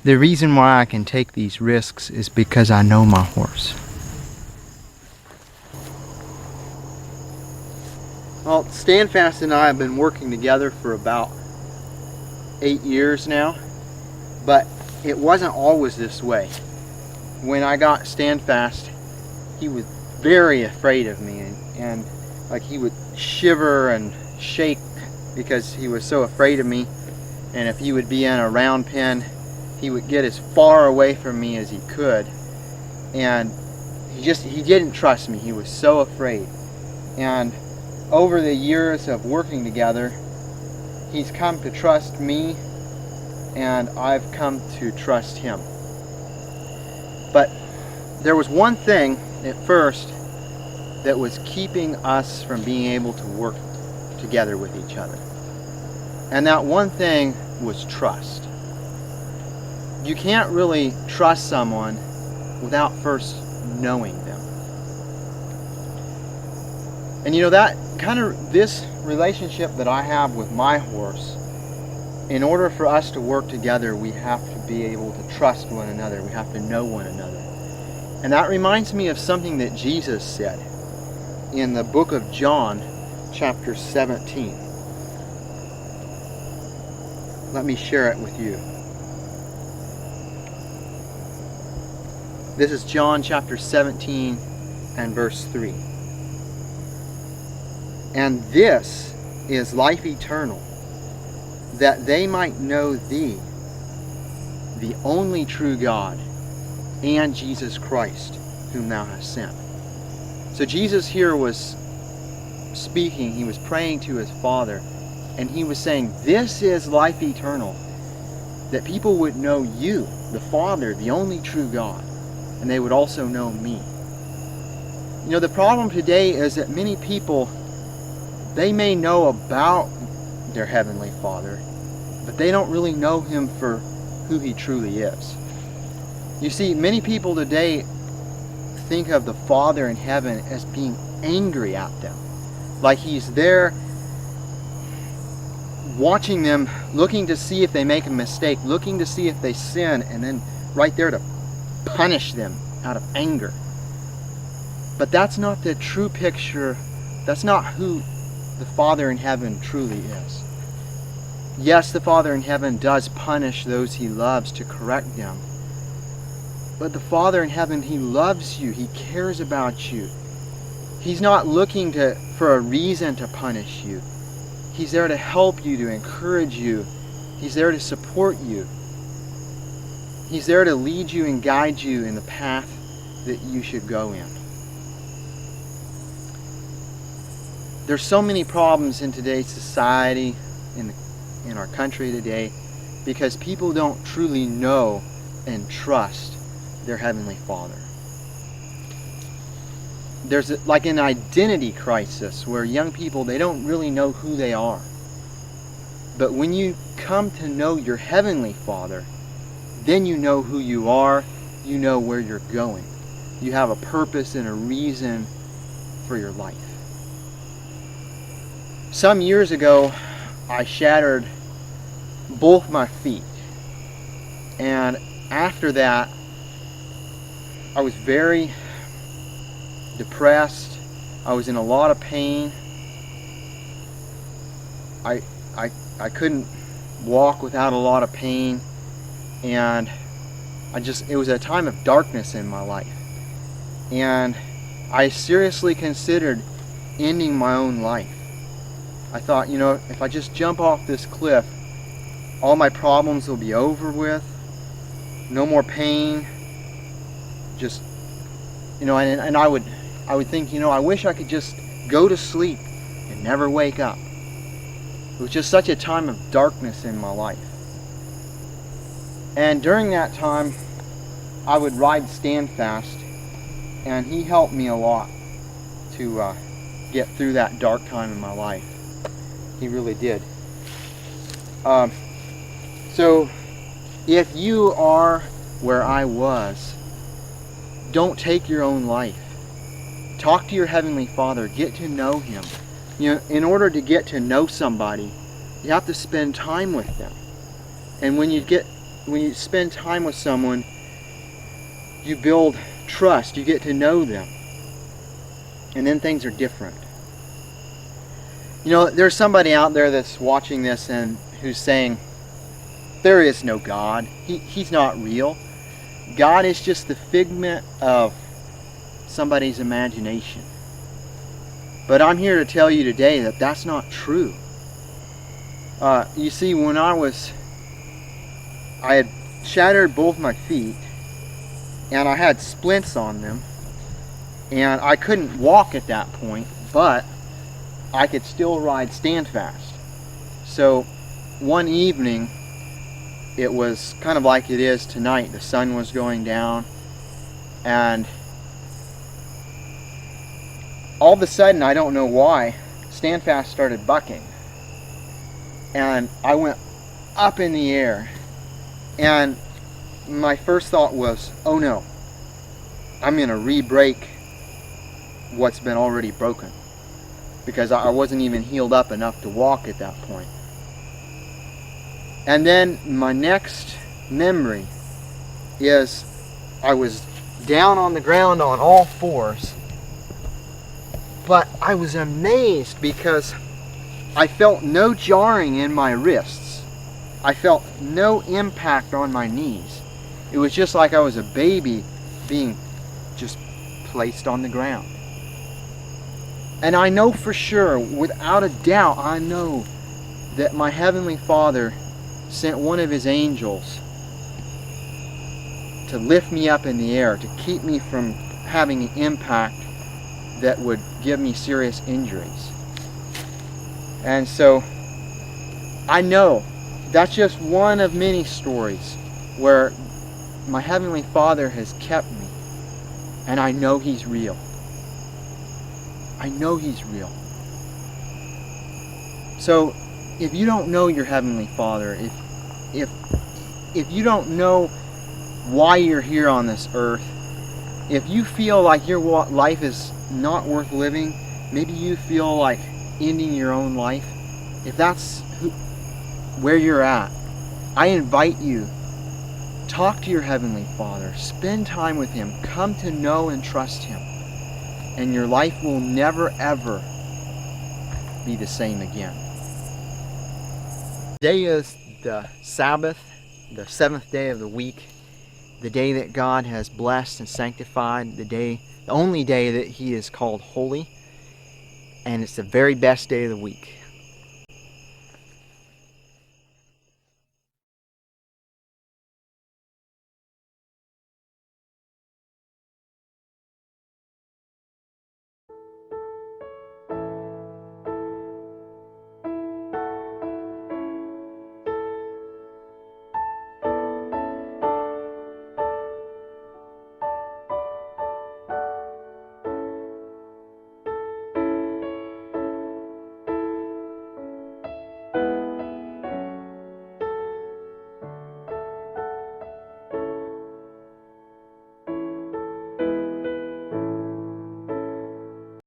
The reason why I can take these risks is because I know my horse. Well, Standfast and I have been working together for about 8 years now, but it wasn't always this way. When I got Standfast, he was very afraid of me, and like he would shiver and shake because he was so afraid of me. And if he would be in a round pen, he would get as far away from me as he could, and he didn't trust me. He was so afraid. And over the years of working together, he's come to trust me, and I've come to trust him. But there was one thing at first that was keeping us from being able to work together with each other. And that one thing was trust. You can't really trust someone without first knowing them. And you know, that this relationship that I have with my horse, in order for us to work together, we have to be able to trust one another. We have to know one another. And that reminds me of something that Jesus said in the book of John, chapter 17. Let me share it with you. This is John chapter 17 and verse 3. And this is life eternal, that they might know thee, the only true God, and Jesus Christ, whom thou hast sent. So Jesus here was speaking, he was praying to his Father, and he was saying, this is life eternal, that people would know you, the Father, the only true God, and they would also know me. You know, the problem today is that many people, they may know about their Heavenly Father, but they don't really know him for who he truly is. You see, many people today think of the Father in heaven as being angry at them, like he's there watching them, looking to see if they make a mistake, looking to see if they sin, and then right there to punish them out of anger. But that's not the true picture. That's not who the Father in heaven truly is. Yes, the Father in heaven does punish those he loves to correct them. But the Father in heaven, he loves you. He cares about you. He's not looking for a reason to punish you. He's there to help you, to encourage you. He's there to support you. He's there to lead you and guide you in the path that you should go in. There's so many problems in today's society, in our country today, because people don't truly know and trust their Heavenly Father. There's like an identity crisis where young people, they don't really know who they are. But when you come to know your Heavenly Father, then you know who you are, you know where you're going. You have a purpose and a reason for your life. Some years ago, I shattered both my feet. And after that, I was very depressed. I was in a lot of pain. I couldn't walk without a lot of pain, and it was a time of darkness in my life. And I seriously considered ending my own life. I thought, you know, if I just jump off this cliff, all my problems will be over with. No more pain. Just, you know, and I would think, you know, I wish I could just go to sleep and never wake up. It was just such a time of darkness in my life. And during that time, I would ride Standfast, and he helped me a lot to get through that dark time in my life. He really did. So, if you are where I was, don't take your own life. Talk to your Heavenly Father. Get to know Him. You know, in order to get to know somebody, you have to spend time with them. And when you get when you spend time with someone, you build trust, you get to know them, and then things are different. You know, there's somebody out there that's watching this and who's saying, there is no God. He's not real. God is just the figment of somebody's imagination. But I'm here to tell you today that that's not true. You see, when I had shattered both my feet, and I had splints on them, and I couldn't walk at that point, but I could still ride standfast. So one evening, it was kind of like it is tonight. The sun was going down, and all of a sudden, I don't know why, standfast started bucking. And I went up in the air, and my first thought was, oh no, I'm going to re-break what's been already broken, because I wasn't even healed up enough to walk at that point. And then my next memory is I was down on the ground on all fours, but I was amazed because I felt no jarring in my wrists. I felt no impact on my knees. It was just like I was a baby being just placed on the ground. And I know for sure, without a doubt, I know that my Heavenly Father sent one of His angels to lift me up in the air, to keep me from having an impact that would give me serious injuries. And so I know that's just one of many stories where my Heavenly Father has kept me, and I know He's real. I know He's real. So if you don't know your Heavenly Father, if you don't know why you're here on this earth, if you feel like your life is not worth living, maybe you feel like ending your own life, if that's where you're at, I invite you, talk to your Heavenly Father, spend time with Him, come to know and trust Him, and your life will never ever be the same again. Today is the Sabbath, the seventh day of the week, the day that God has blessed and sanctified, the only day that He is called holy, and it's the very best day of the week.